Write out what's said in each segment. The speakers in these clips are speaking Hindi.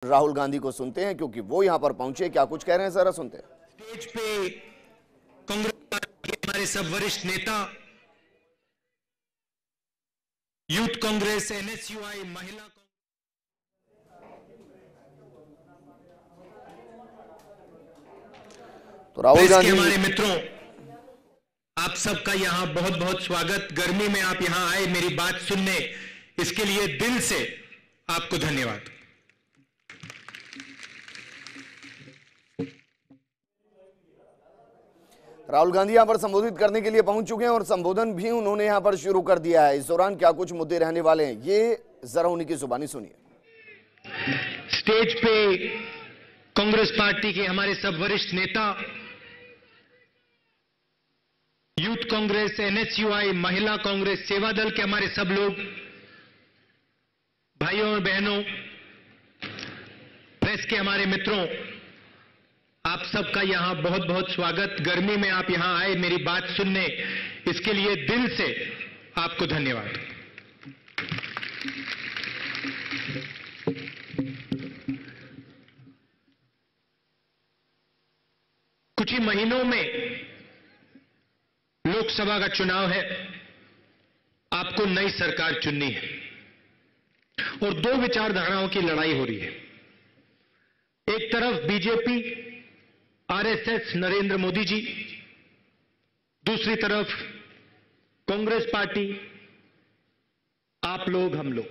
राहुल गांधी को सुनते हैं क्योंकि वो यहां पर पहुंचे। क्या कुछ कह रहे हैं जरा सुनते हैं। स्टेज पे कांग्रेस के हमारे सब वरिष्ठ नेता, यूथ कांग्रेस, एनएसयूआई, महिला तो राहुल कांग्रेस के गांधी हमारे मित्रों, आप सबका यहां बहुत बहुत स्वागत। गर्मी में आप यहां आए मेरी बात सुनने, इसके लिए दिल से आपको धन्यवाद। राहुल गांधी यहां पर संबोधित करने के लिए पहुंच चुके हैं और संबोधन भी उन्होंने यहां पर शुरू कर दिया है। इस दौरान क्या कुछ मुद्दे रहने वाले हैं, ये जरा उन्हीं की जुबानी सुनिए। स्टेज पे कांग्रेस पार्टी के हमारे सब वरिष्ठ नेता, यूथ कांग्रेस, एनएसयूआई, महिला कांग्रेस, सेवा दल के हमारे सब लोग, भाइयों और बहनों, प्रेस के हमारे मित्रों, आप सबका यहां बहुत बहुत स्वागत। गर्मी में आप यहां आए मेरी बात सुनने, इसके लिए दिल से आपको धन्यवाद। कुछ ही महीनों में लोकसभा का चुनाव है, आपको नई सरकार चुननी है और दो विचारधाराओं की लड़ाई हो रही है। एक तरफ बीजेपी, आरएसएस, नरेंद्र मोदी जी, दूसरी तरफ कांग्रेस पार्टी, आप लोग, हम लोग।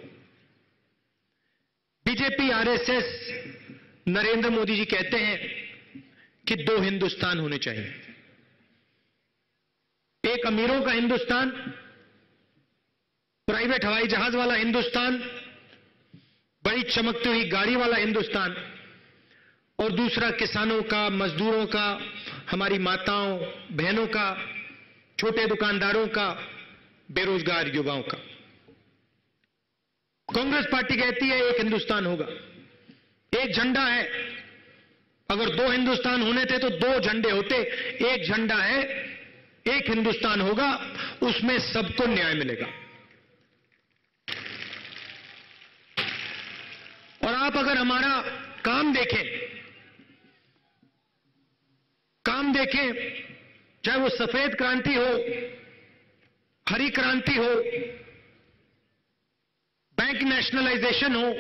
बीजेपी, आरएसएस, नरेंद्र मोदी जी कहते हैं कि दो हिंदुस्तान होने चाहिए। एक अमीरों का हिंदुस्तान, प्राइवेट हवाई जहाज वाला हिंदुस्तान, बड़ी चमकती हुई गाड़ी वाला हिंदुस्तान, और दूसरा किसानों का, मजदूरों का, हमारी माताओं बहनों का, छोटे दुकानदारों का, बेरोजगार युवाओं का। कांग्रेस पार्टी कहती है एक हिंदुस्तान होगा, एक झंडा है। अगर दो हिंदुस्तान होने थे तो दो झंडे होते, एक झंडा है, एक हिंदुस्तान होगा, उसमें सबको न्याय मिलेगा। और आप अगर हमारा काम देखें, चाहे वो सफेद क्रांति हो, हरी क्रांति हो, बैंक नेशनलाइजेशन हो,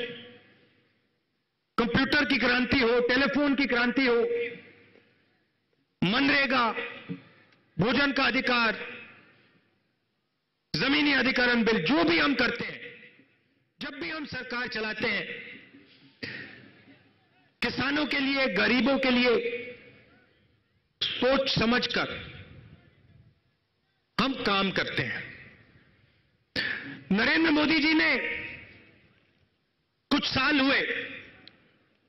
कंप्यूटर की क्रांति हो, टेलीफोन की क्रांति हो, मनरेगा, भोजन का अधिकार, जमीनी अधिकरण बिल, जो भी हम करते हैं, जब भी हम सरकार चलाते हैं, किसानों के लिए, गरीबों के लिए सोच समझकर हम काम करते हैं। नरेंद्र मोदी जी ने कुछ साल हुए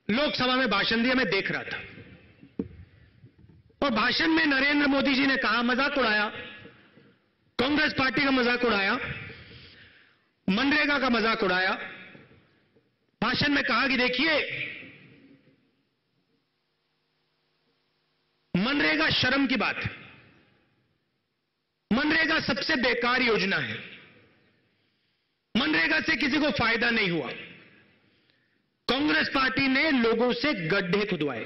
लोकसभा में भाषण दिया, मैं देख रहा था, और भाषण में नरेंद्र मोदी जी ने कहा, मजाक उड़ाया, कांग्रेस पार्टी का मजाक उड़ाया, मनरेगा का मजाक उड़ाया। भाषण में कहा कि देखिए, मनरेगा शर्म की बात है, मनरेगा सबसे बेकार योजना है, मनरेगा से किसी को फायदा नहीं हुआ। कांग्रेस पार्टी ने लोगों से गड्ढे खुदवाए।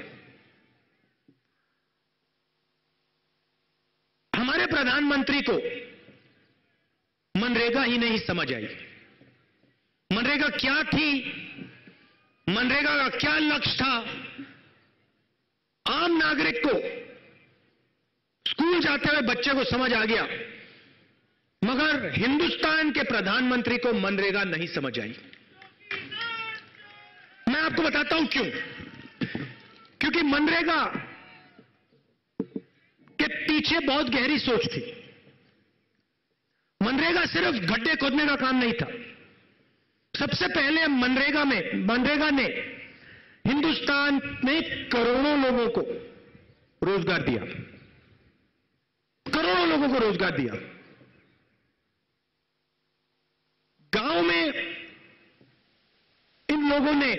हमारे प्रधानमंत्री को मनरेगा ही नहीं समझ आई। मनरेगा क्या थी, मनरेगा का क्या लक्ष्य था, आम नागरिक को, स्कूल जाते हुए बच्चे को समझ आ गया, मगर हिंदुस्तान के प्रधानमंत्री को मनरेगा नहीं समझ आई। मैं आपको बताता हूं क्यों। क्योंकि मनरेगा के पीछे बहुत गहरी सोच थी। मनरेगा सिर्फ गड्ढे खोदने का काम नहीं था। सबसे पहले मनरेगा ने हिंदुस्तान में करोड़ों लोगों को रोजगार दिया, करोड़ों लोगों को रोजगार दिया। गांव में इन लोगों ने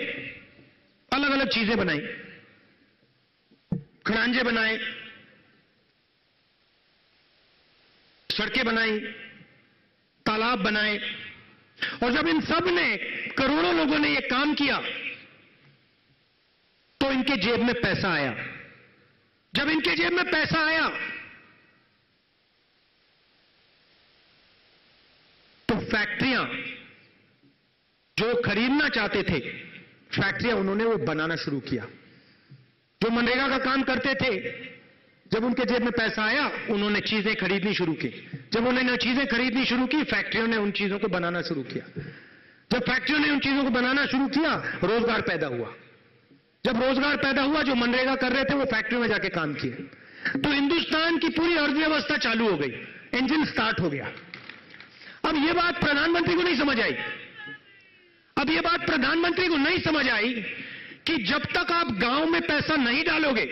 अलग अलग चीजें बनाई, खड़ांजे बनाए, सड़कें बनाई, तालाब बनाए, और जब इन सब ने, करोड़ों लोगों ने यह काम किया इनके जेब में पैसा आया, जब इनके जेब में पैसा आया तो फैक्ट्रियां जो खरीदना चाहते थे, फैक्ट्रियां उन्होंने वो बनाना शुरू किया। जो मनरेगा का काम करते थे, जब उनके जेब में पैसा आया उन्होंने चीजें खरीदनी शुरू की। जब उन्होंने चीजें खरीदनी शुरू की, फैक्ट्रियों ने उन चीजों को बनाना शुरू किया। जब फैक्ट्रियों ने उन चीजों को बनाना शुरू किया, रोजगार पैदा हुआ। जब रोजगार पैदा हुआ, जो मनरेगा कर रहे थे वो फैक्ट्रियों में जाके काम किए। तो हिंदुस्तान की पूरी अर्थव्यवस्था चालू हो गई, इंजन स्टार्ट हो गया। अब यह बात प्रधानमंत्री को नहीं समझ आई। अब यह बात प्रधानमंत्री को नहीं समझ आई कि जब तक आप गांव में पैसा नहीं डालोगे,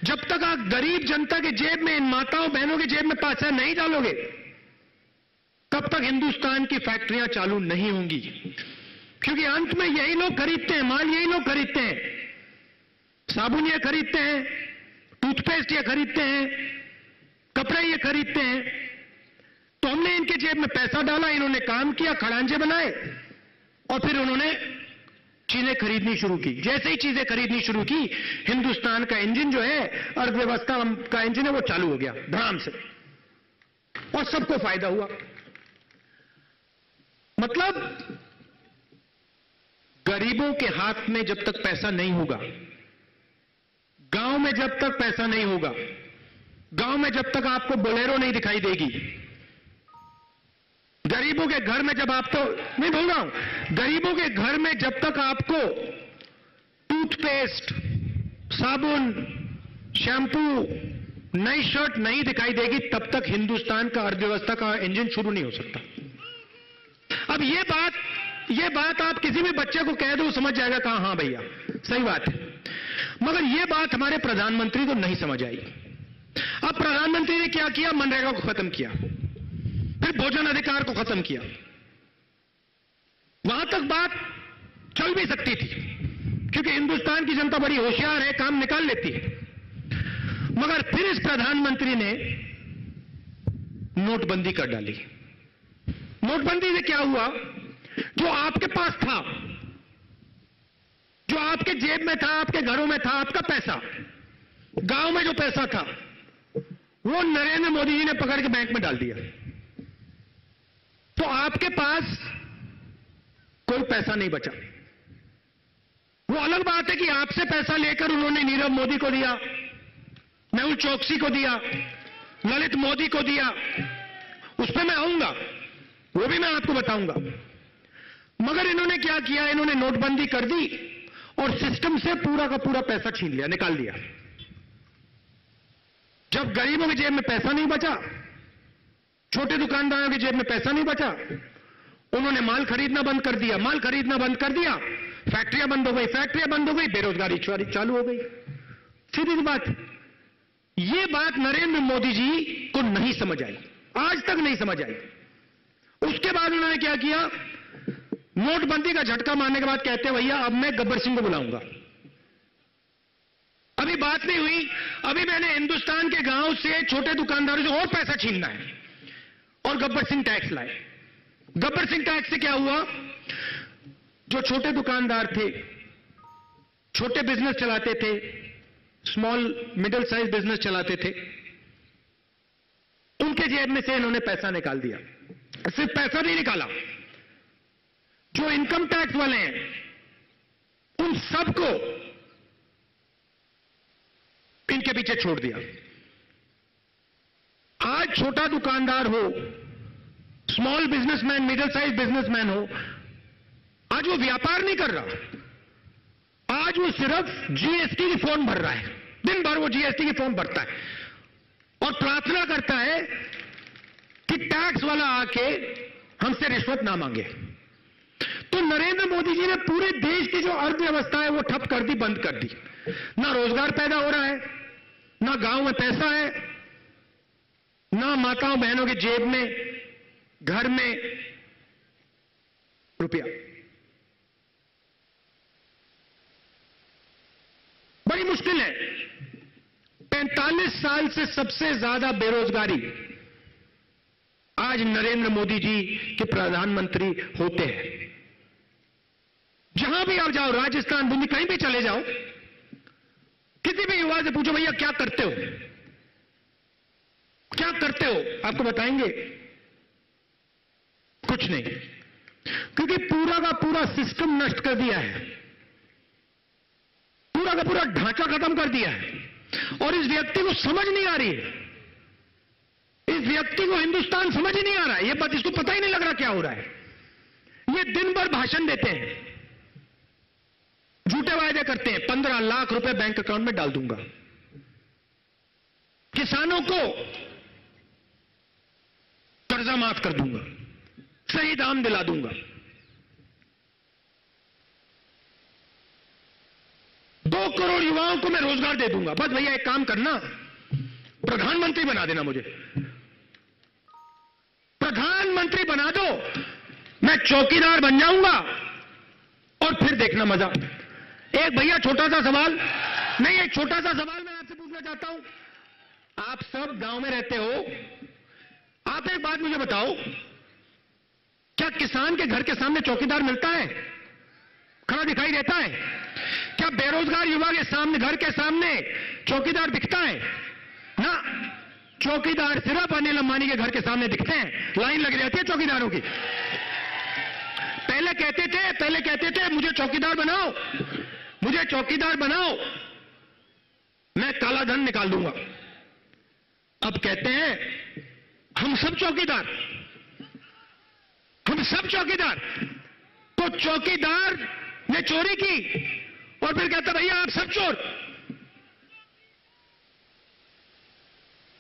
जब तक आप गरीब जनता के जेब में, इन माताओं बहनों के जेब में पैसा नहीं डालोगे, तब तक हिंदुस्तान की फैक्ट्रियां चालू नहीं होंगी। क्योंकि अंत में यही लोग खरीदते हैं, माल यही लोग खरीदते हैं। साबुन ये खरीदते हैं, टूथपेस्ट ये खरीदते हैं, कपड़े ये खरीदते हैं। तो हमने इनके जेब में पैसा डाला, इन्होंने काम किया, खड़ांजे बनाए और फिर उन्होंने चीजें खरीदनी शुरू की। जैसे ही चीजें खरीदनी शुरू की, हिंदुस्तान का इंजन जो है, अर्थव्यवस्था का इंजन है, वो चालू हो गया धड़ाम से और सबको फायदा हुआ। मतलब गरीबों के हाथ में जब तक पैसा नहीं होगा, गांव में जब तक पैसा नहीं होगा, गांव में जब तक आपको बोलेरो नहीं दिखाई देगी, गरीबों के घर में जब आपको, नहीं बोल रहा हूं, गरीबों के घर में जब तक आपको टूथपेस्ट, साबुन, शैंपू, नई शर्ट नहीं दिखाई देगी, तब तक हिंदुस्तान का अर्थव्यवस्था का इंजन शुरू नहीं हो सकता। अब ये बात आप किसी भी बच्चे को कह दो, समझ जाएगा कहा हाँ भैया सही बात है। मगर ये बात हमारे प्रधानमंत्री को नहीं समझ आई। अब प्रधानमंत्री ने क्या किया? मनरेगा को खत्म किया, फिर भोजन अधिकार को खत्म किया। वहां तक बात चल भी सकती थी क्योंकि हिंदुस्तान की जनता बड़ी होशियार है, काम निकाल लेती है। मगर फिर इस प्रधानमंत्री ने नोटबंदी कर डाली। नोटबंदी से क्या हुआ? जो आपके पास था, जो आपके जेब में था, आपके घरों में था, आपका पैसा, गांव में जो पैसा था, वो नरेंद्र मोदी जी ने पकड़ के बैंक में डाल दिया। तो आपके पास कोई पैसा नहीं बचा। वो अलग बात है कि आपसे पैसा लेकर उन्होंने नीरव मोदी को दिया, मेहुल चोकसी को दिया, ललित मोदी को दिया, उस पर मैं आऊंगा, वो भी मैं आपको बताऊंगा। मगर इन्होंने क्या किया? इन्होंने नोटबंदी कर दी और सिस्टम से पूरा का पूरा पैसा छीन लिया, निकाल दिया। जब गरीबों की जेब में पैसा नहीं बचा, छोटे दुकानदारों की जेब में पैसा नहीं बचा, उन्होंने माल खरीदना बंद कर दिया। माल खरीदना बंद कर दिया, फैक्ट्रियां बंद हो गई, फैक्ट्रियां बंद हो गई, बेरोजगारी चालू हो गई। सीधी सी बात। ये बात नरेंद्र मोदी जी को नहीं समझ आई, आज तक नहीं समझ आई। उसके बाद उन्होंने क्या किया? नोटबंदी का झटका मारने के बाद कहते हैं भैया अब मैं गब्बर सिंह को बुलाऊंगा। अभी बात नहीं हुई, अभी मैंने हिंदुस्तान के गांव से, छोटे दुकानदारों से और पैसा छीनना है और गब्बर सिंह टैक्स लाए। गब्बर सिंह टैक्स से क्या हुआ? जो छोटे दुकानदार थे, छोटे बिजनेस चलाते थे, स्मॉल मिडिल साइज बिजनेस चलाते थे, उनके जेब में से इन्होंने पैसा निकाल दिया। सिर्फ पैसा नहीं निकाला, जो इनकम टैक्स वाले हैं उन सबको इनके पीछे छोड़ दिया। आज छोटा दुकानदार हो, small businessman, middle size businessman हो, आज वो व्यापार नहीं कर रहा। आज वो सिर्फ जीएसटी की फॉर्म भर रहा है। दिन भर वो जीएसटी की फॉर्म भरता है और प्रार्थना करता है कि टैक्स वाला आके हमसे रिश्वत ना मांगे। तो नरेंद्र मोदी जी ने पूरे देश की जो अर्थव्यवस्था है वो ठप कर दी, बंद कर दी। ना रोजगार पैदा हो रहा है, ना गांव में पैसा है, ना माताओं बहनों के जेब में, घर में रुपया। बड़ी मुश्किल है। 45 साल से सबसे ज्यादा बेरोजगारी आज नरेंद्र मोदी जी के प्रधानमंत्री होते हैं। जहां भी आप जाओ, राजस्थान, दिल्ली, कहीं भी चले जाओ, किसी भी युवा से पूछो भैया क्या करते हो, क्या करते हो, आपको बताएंगे कुछ नहीं, क्योंकि पूरा का पूरा सिस्टम नष्ट कर दिया है, पूरा का पूरा ढांचा खत्म कर दिया है। और इस व्यक्ति को समझ नहीं आ रही है, इस व्यक्ति को हिंदुस्तान समझ ही नहीं आ रहा है, ये बात इसको पता ही नहीं लग रहा क्या हो रहा है। ये दिन भर भाषण देते हैं, झूठे वायदे करते हैं, 15 लाख रुपए बैंक अकाउंट में डाल दूंगा, किसानों को कर्जा माफ कर दूंगा, सही दाम दिला दूंगा, 2 करोड़ युवाओं को मैं रोजगार दे दूंगा। बस भैया एक काम करना, प्रधानमंत्री बना देना, मुझे प्रधानमंत्री बना दो, मैं चौकीदार बन जाऊंगा और फिर देखना मजा। एक भैया छोटा सा सवाल, नहीं एक छोटा सा सवाल मैं आपसे पूछना चाहता हूं। आप सब गांव में रहते हो, आप एक बात मुझे बताओ, क्या किसान के घर के सामने चौकीदार मिलता है, खड़ा दिखाई देता है? क्या बेरोजगार युवा के सामने, घर के सामने चौकीदार दिखता है? ना, चौकीदार सिर्फ अनिल अंबानी के घर के सामने दिखते हैं, लाइन लगी रहती है चौकीदारों की। पहले कहते थे मुझे चौकीदार बनाओ, मुझे चौकीदार बनाओ, मैं काला धन निकाल दूंगा। अब कहते हैं हम सब चौकीदार, हम सब चौकीदार। तो चौकीदार ने चोरी की और फिर कहता भैया आप सब चोर।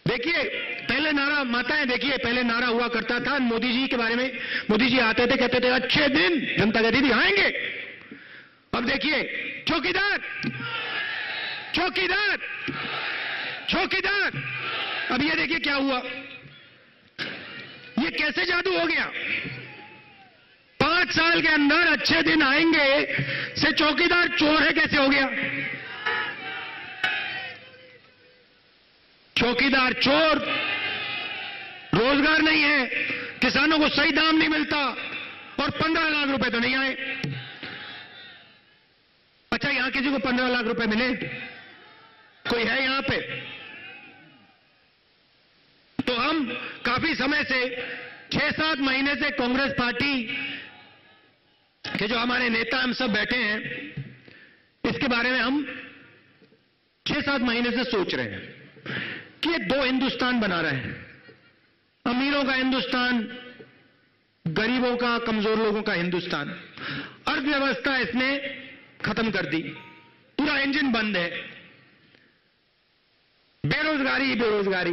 देखिए पहले नारा, माताएं देखिए, पहले नारा हुआ करता था मोदी जी के बारे में, मोदी जी आते थे कहते थे अच्छे दिन, जनता कहती थी आएंगे। अब देखिए चौकीदार, चौकीदार, चौकीदार। अब ये देखिए क्या हुआ, ये कैसे जादू हो गया। 5 साल के अंदर अच्छे दिन आएंगे से चौकीदार चोर है कैसे हो गया? चौकीदार चोर, रोजगार नहीं है, किसानों को सही दाम नहीं मिलता और 15 लाख रुपए तो नहीं आए। अच्छा यहां किसी को 15 लाख रुपए मिले? कोई है यहां पे? तो हम काफी समय से 6-7 महीने से कांग्रेस पार्टी के जो हमारे नेता हम सब बैठे हैं, इसके बारे में हम 6-7 महीने से सोच रहे हैं कि ये 2 हिंदुस्तान बना रहे हैं, अमीरों का हिंदुस्तान, गरीबों का, कमजोर लोगों का हिंदुस्तान। अर्थव्यवस्था इसने खत्म कर दी, पूरा इंजन बंद है, बेरोजगारी ही बेरोजगारी।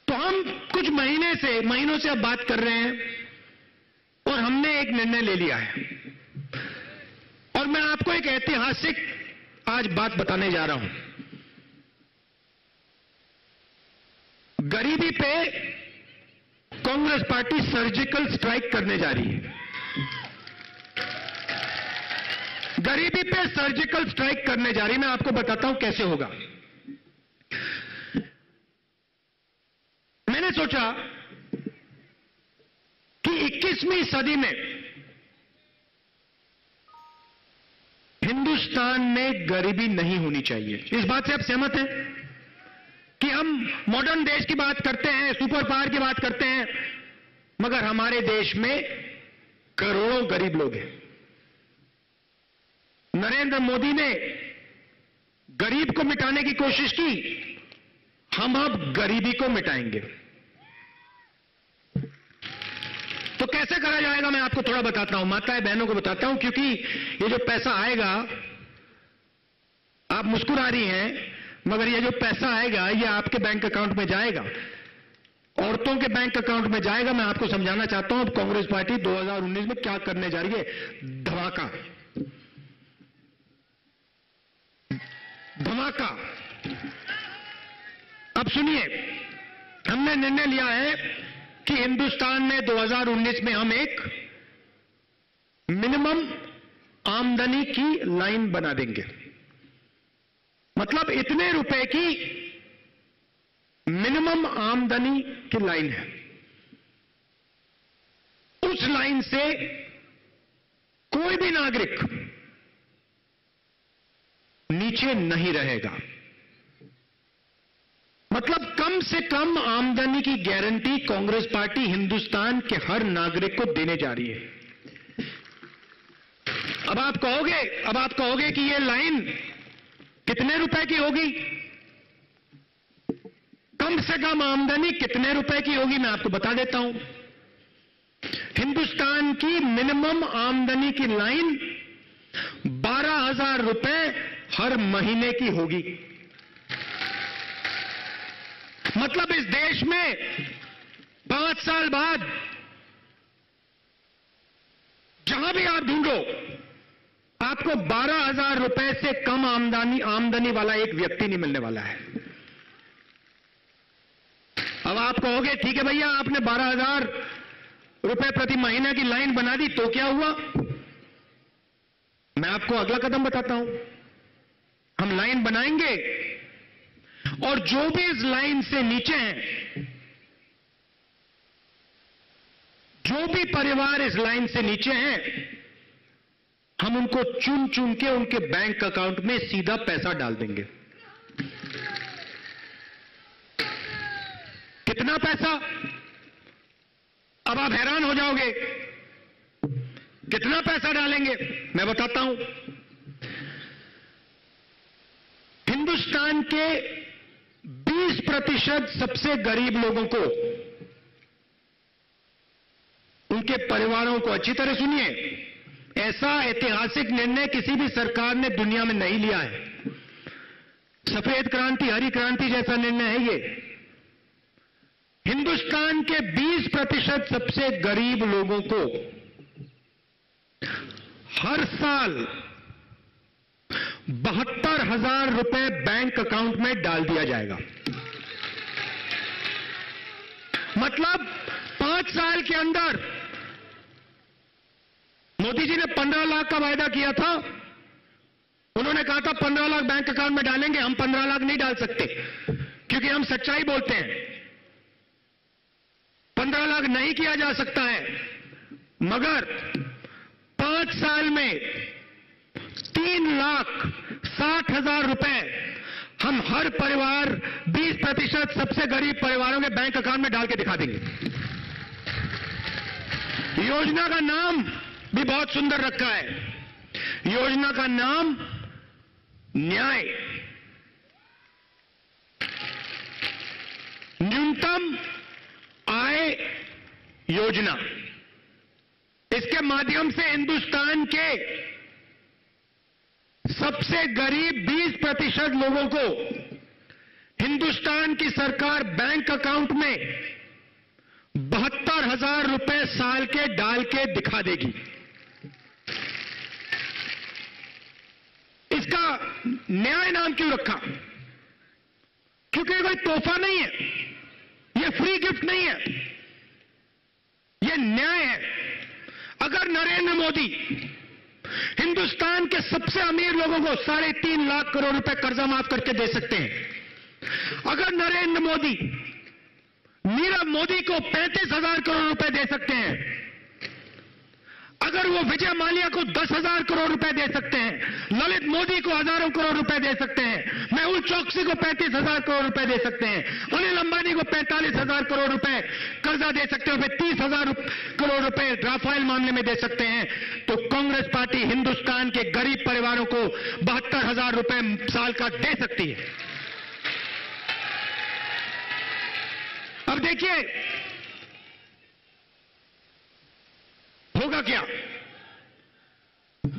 तो हम कुछ महीनों से अब बात कर रहे हैं और हमने एक निर्णय ले लिया है और मैं आपको एक ऐतिहासिक आज बात बताने जा रहा हूं। गरीबी पे कांग्रेस पार्टी सर्जिकल स्ट्राइक करने जा रही है, गरीबी पे सर्जिकल स्ट्राइक करने जा रही है। मैं आपको बताता हूं कैसे होगा। मैंने सोचा कि 21वीं सदी में हिंदुस्तान में गरीबी नहीं होनी चाहिए। इस बात से आप सहमत हैं कि हम मॉडर्न देश की बात करते हैं, सुपर पावर की बात करते हैं, मगर हमारे देश में करोड़ों गरीब लोग हैं। नरेंद्र मोदी ने गरीब को मिटाने की कोशिश की, हम अब गरीबी को मिटाएंगे। तो कैसे करा जाएगा मैं आपको थोड़ा बताता हूं, माताएं बहनों को बताता हूं, क्योंकि ये जो पैसा आएगा, आप मुस्कुरा रही हैं, मगर ये जो पैसा आएगा ये आपके बैंक अकाउंट में जाएगा, औरतों के बैंक अकाउंट में जाएगा। मैं आपको समझाना चाहता हूं अब कांग्रेस पार्टी 2019 में क्या करने जा रही है। धमाका, धमाका। अब सुनिए, हमने निर्णय लिया है कि हिंदुस्तान में 2019 में हम एक मिनिमम आमदनी की लाइन बना देंगे। मतलब इतने रुपए की मिनिमम आमदनी की लाइन है, उस लाइन से कोई भी नागरिक नीचे नहीं रहेगा। मतलब कम से कम आमदनी की गारंटी कांग्रेस पार्टी हिंदुस्तान के हर नागरिक को देने जा रही है। अब आप कहोगे कि ये लाइन कितने रुपए की होगी? कम से कम आमदनी कितने रुपए की होगी मैं आपको बता देता हूं। हिंदुस्तान की मिनिमम आमदनी की लाइन 12,000 रुपए हर महीने की होगी। मतलब इस देश में 5 साल बाद जहां भी आप ढूंढो आपको 12,000 रुपए से कम आमदनी वाला एक व्यक्ति नहीं मिलने वाला है। अब आप कहोगे ठीक है भैया, आपने 12,000 रुपए प्रति महीना की लाइन बना दी तो क्या हुआ? मैं आपको अगला कदम बताता हूं। हम लाइन बनाएंगे और जो भी इस लाइन से नीचे हैं, जो भी परिवार इस लाइन से नीचे हैं, हम उनको चुन चुन के उनके बैंक अकाउंट में सीधा पैसा डाल देंगे। कितना पैसा? अब आप हैरान हो जाओगे। कितना पैसा डालेंगे मैं बताता हूं। हिंदुस्तान के 20% सबसे गरीब लोगों को, उनके परिवारों को, अच्छी तरह सुनिए, ऐसा ऐतिहासिक निर्णय किसी भी सरकार ने दुनिया में नहीं लिया है। सफेद क्रांति, हरी क्रांति जैसा निर्णय है ये। हिंदुस्तान के 20% सबसे गरीब लोगों को हर साल 72,000 रुपए बैंक अकाउंट में डाल दिया जाएगा। मतलब 5 साल के अंदर मोदी जी ने 15 लाख का वायदा किया था। उन्होंने कहा था 15 लाख बैंक अकाउंट में डालेंगे। हम 15 लाख नहीं डाल सकते क्योंकि हम सच्चाई बोलते हैं। 15 लाख नहीं किया जा सकता है, मगर 5 साल में 3,60,000 रुपए हम हर परिवार 20% सबसे गरीब परिवारों के बैंक अकाउंट में डाल के दिखा देंगे। योजना का नाम भी बहुत सुंदर रखा है। योजना का नाम न्याय। न्यूनतम आय योजना। इसके माध्यम से हिंदुस्तान के सबसे गरीब 20% लोगों को हिंदुस्तान की सरकार बैंक अकाउंट में 72,000 रुपए साल के डाल के दिखा देगी। इसका न्याय नाम क्यों रखा? क्योंकि कोई तोहफा नहीं है, यह फ्री गिफ्ट नहीं है, यह न्याय है। अगर नरेंद्र मोदी हिंदुस्तान के सबसे अमीर लोगों को 3.5 लाख करोड़ रुपए कर्जा माफ करके दे सकते हैं, अगर नरेंद्र मोदी नीरव मोदी को 35,000 करोड़ रुपए दे सकते हैं, अगर वो विजय माल्या को 10,000 करोड़ रुपए दे सकते हैं, ललित मोदी को हजारों करोड़ रुपए दे सकते हैं, मेहुल चोकसी को 35,000 करोड़ रुपए दे सकते हैं, अनिल अंबानी को 45,000 करोड़ रुपए कर्जा दे सकते हैं, फिर 30,000 करोड़ रुपए राफेल मामले में दे सकते हैं, तो कांग्रेस पार्टी हिंदुस्तान के गरीब परिवारों को 72,000 रुपए साल का दे सकती है। अब देखिए होगा क्या।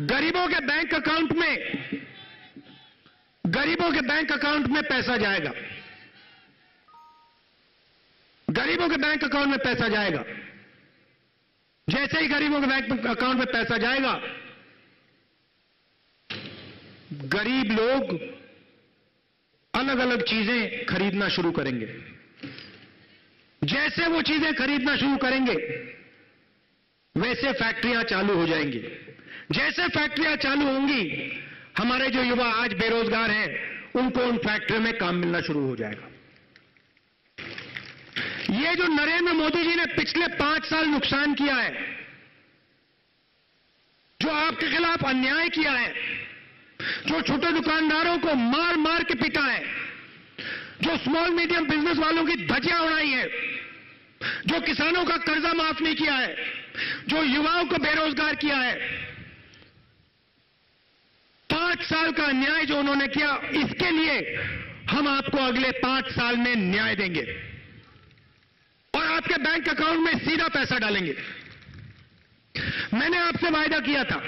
गरीबों के बैंक अकाउंट में पैसा जाएगा। गरीबों के बैंक अकाउंट में पैसा जाएगा। जैसे ही गरीबों के बैंक अकाउंट में पैसा जाएगा, गरीब लोग अलग अलग चीजें खरीदना शुरू करेंगे। जैसे वो चीजें खरीदना शुरू करेंगे, वैसे फैक्ट्रियां चालू हो जाएंगी। जैसे फैक्ट्रियां चालू होंगी, हमारे जो युवा आज बेरोजगार हैं, उनको उन फैक्ट्रियों में काम मिलना शुरू हो जाएगा। ये जो नरेंद्र मोदी जी ने पिछले 5 साल नुकसान किया है, जो आपके खिलाफ अन्याय किया है, जो छोटे दुकानदारों को मार मार के पीटा है, जो स्मॉल मीडियम बिजनेस वालों की धज्जियां उड़ाई है, जो किसानों का कर्जा माफ नहीं किया है, जो युवाओं को बेरोजगार किया है, 5 साल का न्याय जो उन्होंने किया, इसके लिए हम आपको अगले 5 साल में न्याय देंगे और आपके बैंक अकाउंट में सीधा पैसा डालेंगे। मैंने आपसे वायदा किया था,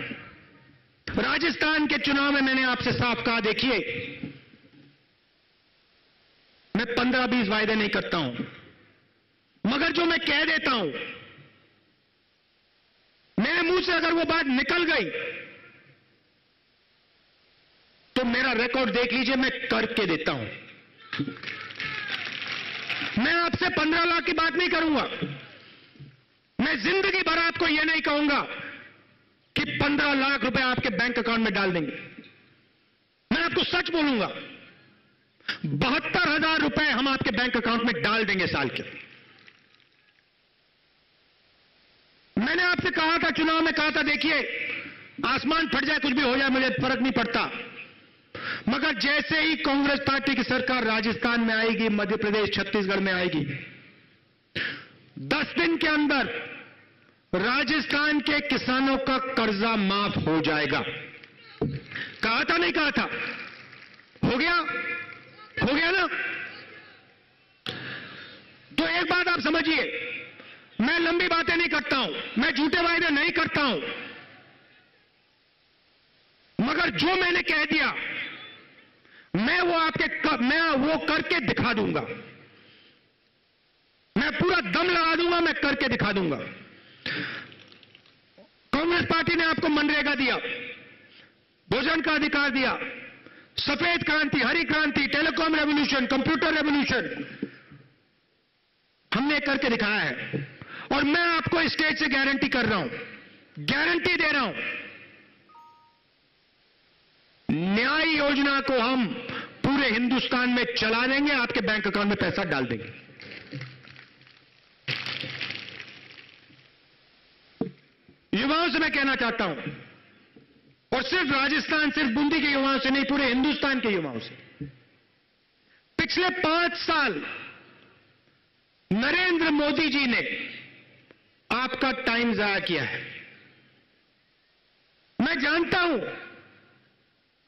राजस्थान के चुनाव में मैंने आपसे साफ कहा, देखिए मैं 15-20 वायदे नहीं करता हूं, मगर जो मैं कह देता हूं, मेरे मुंह से अगर वो बात निकल गई तो मेरा रिकॉर्ड देख लीजिए, मैं करके देता हूं। मैं आपसे 15 लाख की बात नहीं करूंगा, मैं जिंदगी भर आपको यह नहीं कहूंगा कि 15 लाख रुपए आपके बैंक अकाउंट में डाल देंगे। मैं आपको सच बोलूंगा, 72,000 रुपए हम आपके बैंक अकाउंट में डाल देंगे साल के। मैंने आपसे कहा था, चुनाव में कहा था, देखिए आसमान फट जाए, कुछ भी हो जाए, मुझे फर्क नहीं पड़ता, मगर जैसे ही कांग्रेस पार्टी की सरकार राजस्थान में आएगी, मध्य प्रदेश, छत्तीसगढ़ में आएगी, 10 दिन के अंदर राजस्थान के किसानों का कर्जा माफ हो जाएगा। कहा था नहीं कहा था? हो गया? हो गया ना? तो एक बात आप समझिए, मैं लंबी बातें नहीं करता हूं, मैं झूठे वायदे नहीं करता हूं, मगर जो मैंने कह दिया मैं वो करके दिखा दूंगा। मैं पूरा दम लगा दूंगा, मैं करके दिखा दूंगा। कांग्रेस पार्टी ने आपको मनरेगा दिया, भोजन का अधिकार दिया, सफेद क्रांति, हरी क्रांति, टेलीकॉम रेवोल्यूशन, कंप्यूटर रेवोल्यूशन, हमने करके दिखाया है। और मैं आपको स्टेज से गारंटी कर रहा हूं, गारंटी दे रहा हूं, न्याय योजना को हम पूरे हिंदुस्तान में चला देंगे, आपके बैंक अकाउंट में पैसा डाल देंगे। युवाओं से मैं कहना चाहता हूं, और सिर्फ राजस्थान, सिर्फ बूंदी के युवाओं से नहीं, पूरे हिंदुस्तान के युवाओं से, पिछले 5 साल नरेंद्र मोदी जी ने आपका टाइम जाया किया है। मैं जानता हूं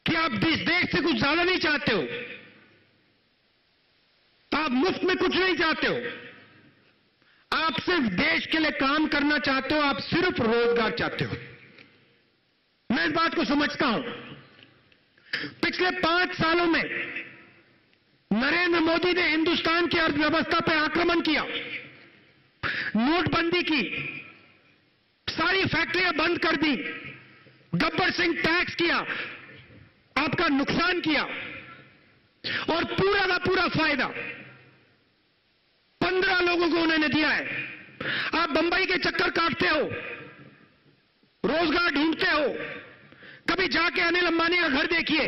कि आप इस देश से कुछ ज्यादा नहीं चाहते हो, आप मुफ्त में कुछ नहीं चाहते हो, आप सिर्फ देश के लिए काम करना चाहते हो, आप सिर्फ रोजगार चाहते हो। मैं इस बात को समझता हूं। पिछले 5 सालों में नरेंद्र मोदी ने हिंदुस्तान की अर्थव्यवस्था पर आक्रमण किया, नोटबंदी की, सारी फैक्ट्रियां बंद कर दी, गब्बर सिंह टैक्स किया, आपका नुकसान किया, और पूरा का पूरा फायदा 15 लोगों को उन्होंने दिया है। आप बंबई के चक्कर काटते हो, रोजगार ढूंढते हो, कभी जाके अनिल अंबानी का घर देखिए,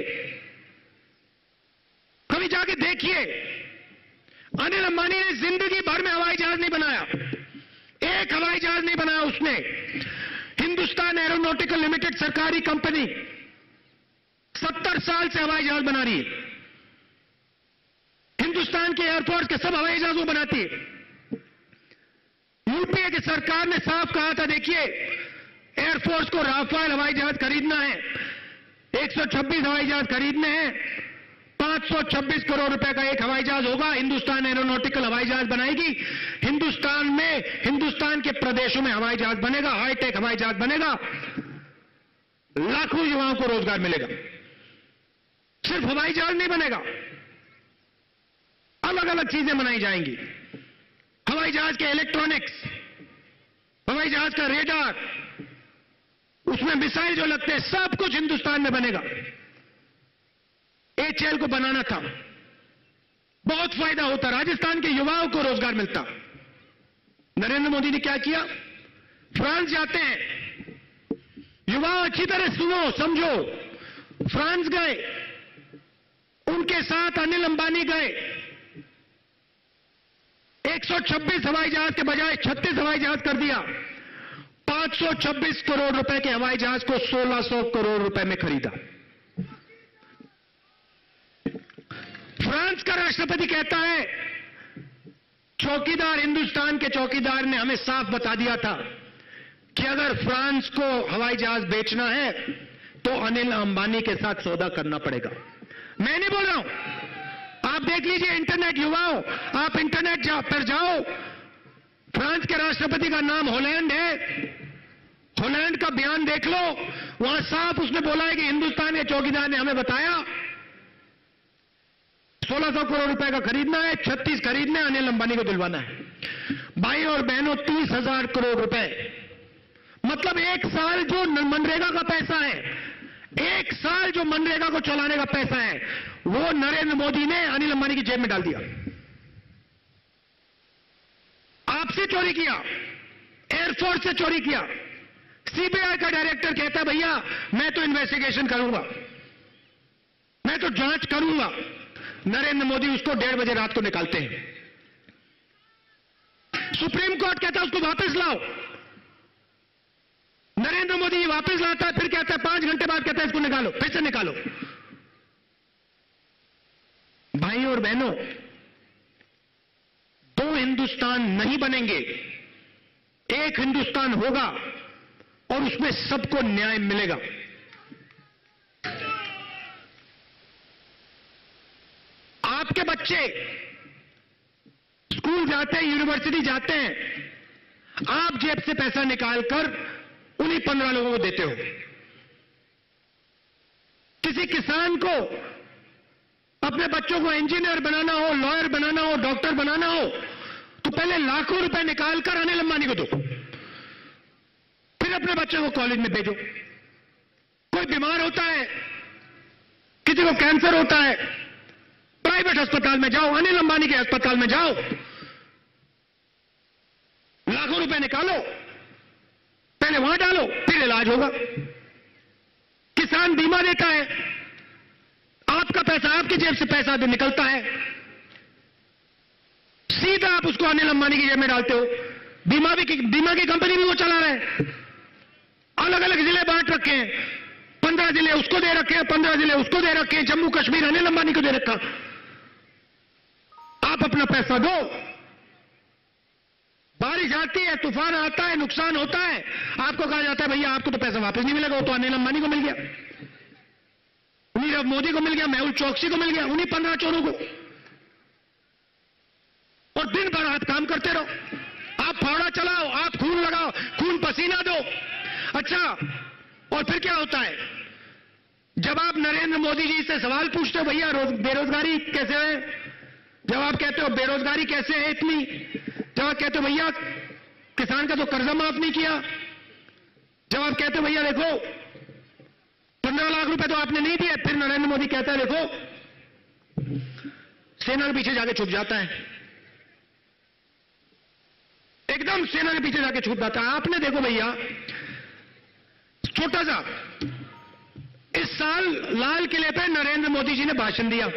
कभी जाके देखिए, अनिल अंबानी ने जिंदगी भर में हवाई जहाज नहीं बनाया, एक हवाई जहाज नहीं बनाया उसने। हिंदुस्तान एरोनॉटिकल लिमिटेड सरकारी कंपनी 70 साल से हवाई जहाज बना रही है। हिंदुस्तान के एयरफोर्स के सब हवाई जहाज वो बनाती है। यूपीए की सरकार ने साफ कहा था, देखिए एयरफोर्स को राफेल हवाई जहाज खरीदना है, 126 हवाई जहाज खरीदने हैं, 526 करोड़ रुपए का एक हवाई जहाज होगा, हिंदुस्तान एरोनॉटिकल हवाई जहाज बनाएगी। हिंदुस्तान में, हिंदुस्तान के प्रदेशों में हवाई जहाज बनेगा, हाईटेक हवाई जहाज बनेगा, लाखों युवाओं को रोजगार मिलेगा। सिर्फ हवाई जहाज नहीं बनेगा, अलग अलग चीजें बनाई जाएंगी। हवाई जहाज के इलेक्ट्रॉनिक्स, हवाई जहाज का रेडार, उसमें मिसाइल जो लगते हैं, सब कुछ हिंदुस्तान में बनेगा। एचएएल को बनाना था, बहुत फायदा होता, राजस्थान के युवाओं को रोजगार मिलता। नरेंद्र मोदी ने क्या किया? फ्रांस जाते हैं, युवा अच्छी तरह सुनो समझो, फ्रांस गए, उनके साथ अनिल अंबानी गए, 126 हवाई जहाज के बजाय 36 हवाई जहाज कर दिया, 526 करोड़ रुपए के हवाई जहाज को 1600 करोड़ रुपए में खरीदा। फ्रांस का राष्ट्रपति कहता है, चौकीदार, हिंदुस्तान के चौकीदार ने हमें साफ बता दिया था कि अगर फ्रांस को हवाई जहाज बेचना है तो अनिल अंबानी के साथ सौदा करना पड़ेगा। मैं नहीं बोल रहा हूं, आप देख लीजिए, इंटरनेट युवाओं, आप इंटरनेट पर जाओ, फ्रांस के राष्ट्रपति का नाम हॉलैंड है, हॉलैंड का बयान देख लो, वहां साफ उसने बोला है कि हिंदुस्तान के चौकीदार ने हमें बताया 1600 करोड़ रुपए का खरीदना है, 36 खरीदना है, अनिल अंबानी को दिलवाना है। भाई और बहनों, 30,000 करोड़ रुपए, मतलब एक साल जो मनरेगा का पैसा है, एक साल जो मनरेगा को चलाने का पैसा है, वो नरेंद्र मोदी ने अनिल अंबानी की जेब में डाल दिया। आपसे चोरी किया, एयरफोर्स से चोरी किया। सीबीआई का डायरेक्टर कहता है, भैया मैं तो इन्वेस्टिगेशन करूंगा, मैं तो जांच करूंगा। नरेंद्र मोदी उसको 1:30 बजे रात को निकालते हैं। सुप्रीम कोर्ट कहता है उसको वापस लाओ, नरेंद्र मोदी वापस लाता है, फिर कहता है 5 घंटे बाद कहता है इसको निकालो, फिर से निकालो। भाई और बहनों, 2 हिंदुस्तान नहीं बनेंगे, एक हिंदुस्तान होगा और उसमें सबको न्याय मिलेगा। आपके बच्चे स्कूल जाते हैं, यूनिवर्सिटी जाते हैं, आप जेब से पैसा निकालकर उन्हीं 15 लोगों को देते हो। किसी किसान को अपने बच्चों को इंजीनियर बनाना हो, लॉयर बनाना हो, डॉक्टर बनाना हो, तो पहले लाखों रुपए निकालकर अनिल अंबानी को दो, फिर अपने बच्चों को कॉलेज में भेजो। कोई बीमार होता है, किसी को कैंसर होता है, प्राइवेट अस्पताल में जाओ, अनिल अंबानी के अस्पताल में जाओ, लाखों रुपए निकालो, पहले वहां डालो, फिर इलाज होगा। किसान बीमा देता है, आपका पैसा, आपकी जेब से पैसा भी निकलता है, सीधा आप उसको अनिल अंबानी की जेब में डालते हो। बीमा की कंपनी भी वो चला रहे हैं, अलग अलग जिले बांट रखे हैं, 15 जिले उसको दे रखे हैं, 15 जिले उसको दे रखे हैं, जम्मू कश्मीर अनिल अंबानी को दे रखा। आप अपना पैसा दो, बारिश आती है, तूफान आता है, नुकसान होता है, आपको कहा जाता है भैया आपको तो पैसा वापस नहीं मिलेगा, वो तो अनिल अंबानी को मिल गया, नीरव मोदी को मिल गया, मेहुल चौकसी को मिल गया, उन्हीं 15 चोरों को। और दिन भर आप काम करते रहो, आप फावड़ा चलाओ, आप खून लगाओ, खून पसीना दो। अच्छा, और फिर क्या होता है? जब आप नरेंद्र मोदी जी से सवाल पूछते हो, भैया बेरोजगारी कैसे है, जब आप कहते हो बेरोजगारी कैसे है इतनी, जब आप कहते हो भैया किसान का तो कर्जा माफ नहीं किया, जब आप कहते हो भैया देखो 15 लाख रुपए तो आपने नहीं दिए, फिर नरेंद्र मोदी कहता है देखो, सेना के पीछे जाके छुप जाता है, एकदम सेना के पीछे जाके छुप जाता है। आपने देखो भैया, छोटा सा, इस साल लाल किले पे नरेंद्र मोदी जी ने भाषण दिया,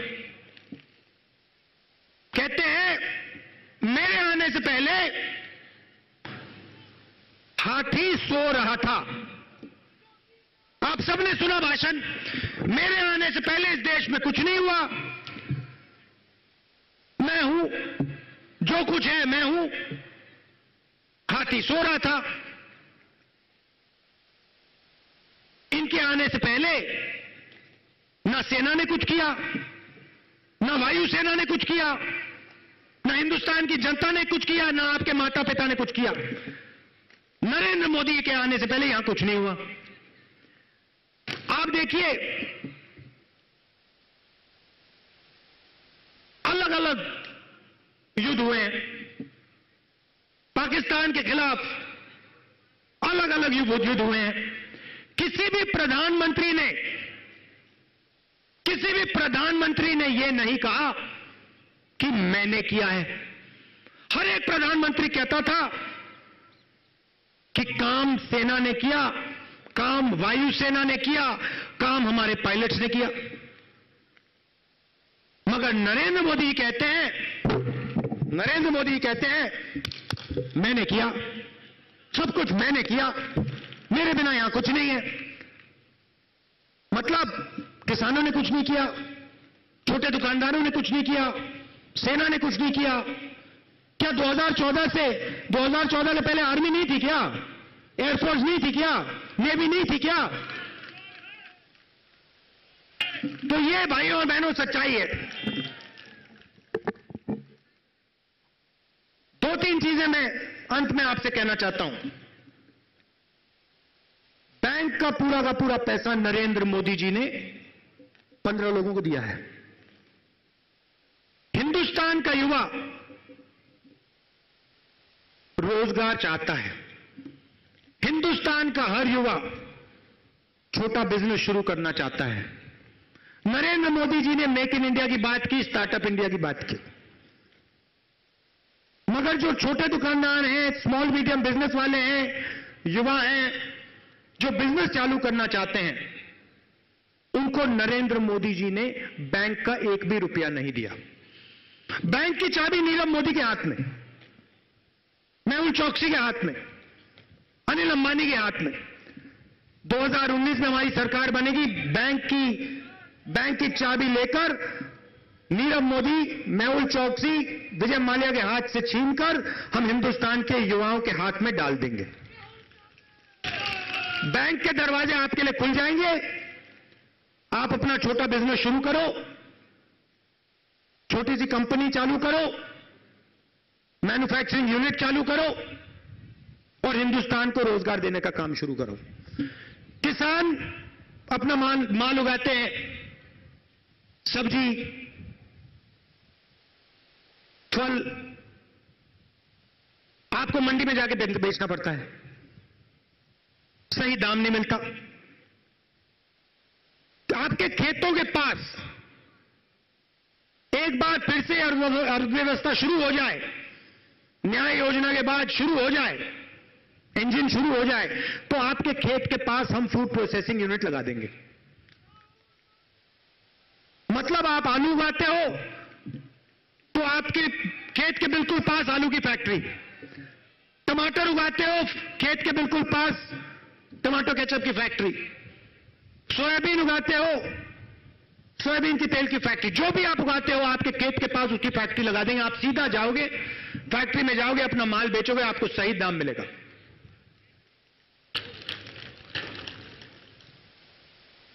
कहते हैं मेरे आने से पहले हाथी सो रहा था। आप सबने सुना भाषण, मेरे आने से पहले इस देश में कुछ नहीं हुआ, मैं हूं, जो कुछ है मैं हूं, हाथी सो रहा था। इनके आने से पहले ना सेना ने कुछ किया, ना वायुसेना ने कुछ किया, ना हिंदुस्तान की जनता ने कुछ किया, ना आपके माता पिता ने कुछ किया। नरेंद्र मोदी के आने से पहले यहां कुछ नहीं हुआ। आप देखिए, अलग अलग युद्ध हुए हैं, पाकिस्तान के खिलाफ अलग अलग युद्ध हुए हैं। किसी भी प्रधानमंत्री ने यह नहीं कहा कि मैंने किया है। हर एक प्रधानमंत्री कहता था कि काम सेना ने किया, काम वायुसेना ने किया, काम हमारे पायलट्स ने किया। मगर नरेंद्र मोदी कहते हैं मैंने किया, सब कुछ मैंने किया, मेरे बिना यहां कुछ नहीं है। मतलब किसानों ने कुछ नहीं किया, छोटे दुकानदारों ने कुछ नहीं किया, सेना ने कुछ नहीं किया। क्या 2014 से पहले आर्मी नहीं थी क्या? एयरफोर्स नहीं थी क्या? नेवी नहीं थी क्या? तो ये भाइयों और बहनों सच्चाई है। दो तीन चीजें मैं अंत में आपसे कहना चाहता हूं। बैंक का पूरा पैसा नरेंद्र मोदी जी ने 15 लोगों को दिया है। हिंदुस्तान का युवा रोजगार चाहता है। हिंदुस्तान का हर युवा छोटा बिजनेस शुरू करना चाहता है। नरेंद्र मोदी जी ने मेक इन इंडिया की बात की, स्टार्टअप इंडिया की बात की, मगर जो छोटे दुकानदार हैं, स्मॉल मीडियम बिजनेस वाले हैं, युवा हैं, जो बिजनेस चालू करना चाहते हैं, उनको नरेंद्र मोदी जी ने बैंक का एक भी रुपया नहीं दिया। बैंक की चाबी नीरव मोदी के हाथ में, मेहुल चोकसी के हाथ में, अनिल अंबानी के हाथ में। 2019 में हमारी सरकार बनेगी, बैंक की चाबी लेकर नीरव मोदी, मेहुल चोकसी, विजय माल्या के हाथ से छीनकर हम हिंदुस्तान के युवाओं के हाथ में डाल देंगे। बैंक के दरवाजे आपके लिए खुल जाएंगे। आप अपना छोटा बिजनेस शुरू करो, छोटी सी कंपनी चालू करो, मैन्युफैक्चरिंग यूनिट चालू करो और हिंदुस्तान को रोजगार देने का काम शुरू करो। किसान अपना माल उगाते हैं, सब्जी, फल, आपको मंडी में जाके बेचना पड़ता है, सही दाम नहीं मिलता। तो आपके खेतों के पास एक बार फिर से अर्थव्यवस्था शुरू हो जाए, न्याय योजना के बाद शुरू हो जाए, इंजन शुरू हो जाए, तो आपके खेत के पास हम फूड प्रोसेसिंग यूनिट लगा देंगे। मतलब आप आलू उगाते हो तो आपके खेत के बिल्कुल पास आलू की फैक्ट्री, टमाटर उगाते हो खेत के बिल्कुल पास टमाटो केचप की फैक्ट्री, सोयाबीन उगाते हो सोयाबीन की तेल की फैक्ट्री, जो भी आप उगाते हो आपके खेत के पास उसकी फैक्ट्री लगा देंगे। आप सीधा जाओगे, फैक्ट्री में जाओगे, अपना माल बेचोगे, आपको सही दाम मिलेगा।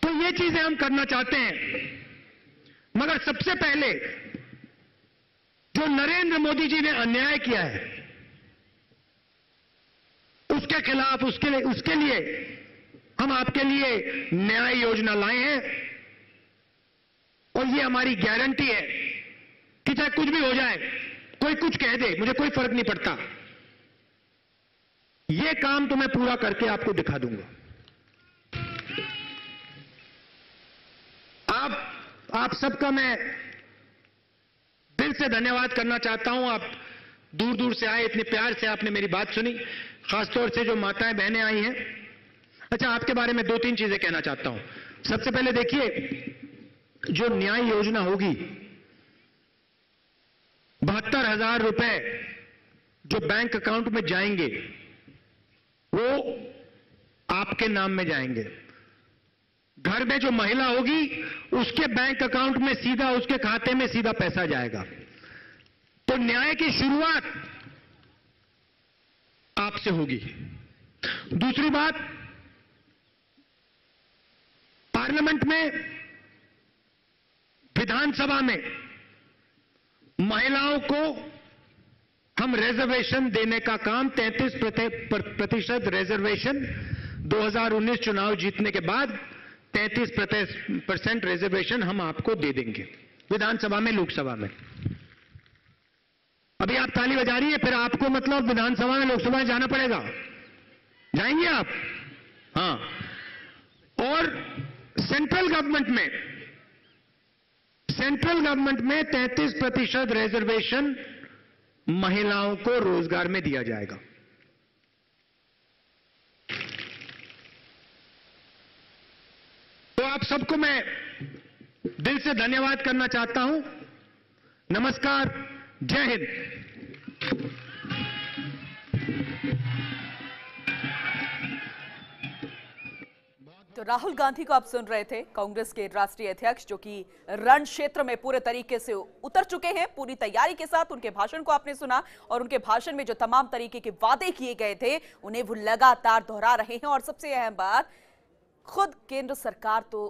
तो ये चीजें हम करना चाहते हैं, मगर सबसे पहले जो नरेंद्र मोदी जी ने अन्याय किया है उसके खिलाफ, उसके लिए हम आपके लिए न्याय योजना लाए हैं। और ये हमारी गारंटी है कि चाहे कुछ भी हो जाए, कोई कुछ कह दे, मुझे कोई फर्क नहीं पड़ता, ये काम तो मैं पूरा करके आपको दिखा दूंगा। आप सबका मैं दिल से धन्यवाद करना चाहता हूं। आप दूर दूर से आए, इतने प्यार से आपने मेरी बात सुनी, खासतौर से जो माताएं बहनें आई हैं। अच्छा, आपके बारे में दो तीन चीजें कहना चाहता हूं। सबसे पहले देखिए, जो न्याय योजना होगी, 72,000 रुपए जो बैंक अकाउंट में जाएंगे वो आपके नाम में जाएंगे। घर में जो महिला होगी उसके बैंक अकाउंट में सीधा, उसके खाते में सीधा पैसा जाएगा। तो न्याय की शुरुआत आपसे होगी। दूसरी बात, पार्लियामेंट में, विधानसभा में महिलाओं को हम रिजर्वेशन देने का काम, 33% रिजर्वेशन 2019 चुनाव जीतने के बाद 33% रिजर्वेशन हम आपको दे देंगे, विधानसभा में, लोकसभा में। अभी आप ताली बजा रही है, फिर आपको मतलब विधानसभा में, लोकसभा में जाना पड़ेगा। जाएंगे आप? हां। और सेंट्रल गवर्नमेंट में 33% रिजर्वेशन महिलाओं को रोजगार में दिया जाएगा। तो आप सबको मैं दिल से धन्यवाद करना चाहता हूं। नमस्कार, जय हिंद। तो राहुल गांधी को आप सुन रहे थे, कांग्रेस के राष्ट्रीय अध्यक्ष, जो कि रण क्षेत्र में पूरे तरीके से उतर चुके हैं पूरी तैयारी के साथ। उनके भाषण को आपने सुना और उनके भाषण में जो तमाम तरीके के वादे किए गए थे उन्हें वो लगातार दोहरा रहे हैं। और सबसे अहम बात, खुद केंद्र सरकार तो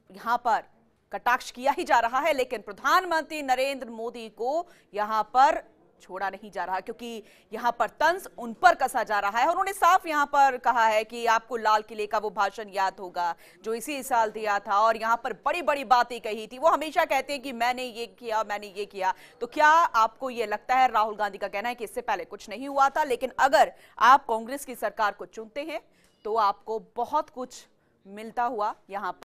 यहां पर कटाक्ष किया ही जा रहा है, लेकिन प्रधानमंत्री नरेंद्र मोदी को यहां पर छोड़ा नहीं जा रहा, क्योंकि यहां पर तंज उन पर कसा जा रहा है। और उन्होंने साफ यहां पर कहा है कि आपको लाल किले का वो भाषण याद होगा जो इसी साल दिया था, और यहां पर बड़ी बड़ी बातें कही थी। वो हमेशा कहते हैं कि मैंने ये किया, मैंने ये किया। तो क्या आपको ये लगता है, राहुल गांधी का कहना है कि इससे पहले कुछ नहीं हुआ था, लेकिन अगर आप कांग्रेस की सरकार को चुनते हैं तो आपको बहुत कुछ मिलता हुआ यहां पर